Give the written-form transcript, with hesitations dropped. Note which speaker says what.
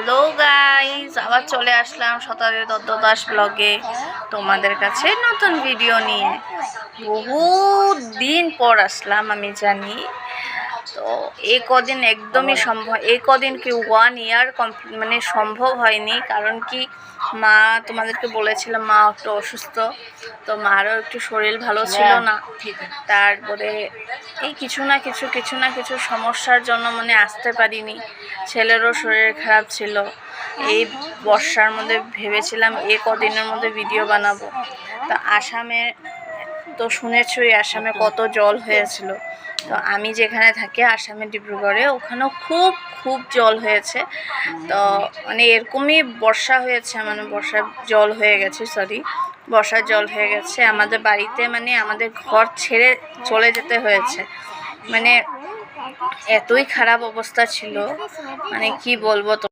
Speaker 1: Hello guys, আবার চলে আসলাম শতাব্দী দত্ত দাস ব্লগে তোমাদের কাছে নতুন ভিডিও নিয়ে। বহুত দিন পর আসলাম, আমি জানি। তো এই কদিন একদমই সম্ভব, এই কদিন কি 1 ইয়ার কমপ্লিট মানে সম্ভব হয়নি। কারণ কি, মা তোমাদেরকে বলেছিলাম মা একটু অসুস্থ, তো মারও একটু শরীর ভালো ছিল না। তারপরে এই কিছু না কিছু সমস্যার জন্য মানে আসতে পারিনি। ছেলেরও শরীর খারাপ ছিল। এই বর্ষার মধ্যে ভেবেছিলাম এই কদিনের মধ্যে ভিডিও বানাবো। তো আসামে তো শুনেছই আসামে কত জল হয়েছিল। তো আমি যেখানে থাকি আসামে ডিব্রুগড়ে, ওখানেও খুব খুব জল হয়েছে। তো মানে এরকমই বর্ষা হয়েছে, মানে বর্ষার জল হয়ে গেছে, বর্ষার জল হয়ে গেছে আমাদের বাড়িতে। মানে আমাদের ঘর ছেড়ে চলে যেতে হয়েছে। মানে এতই খারাপ অবস্থা ছিল, মানে কি বলবো।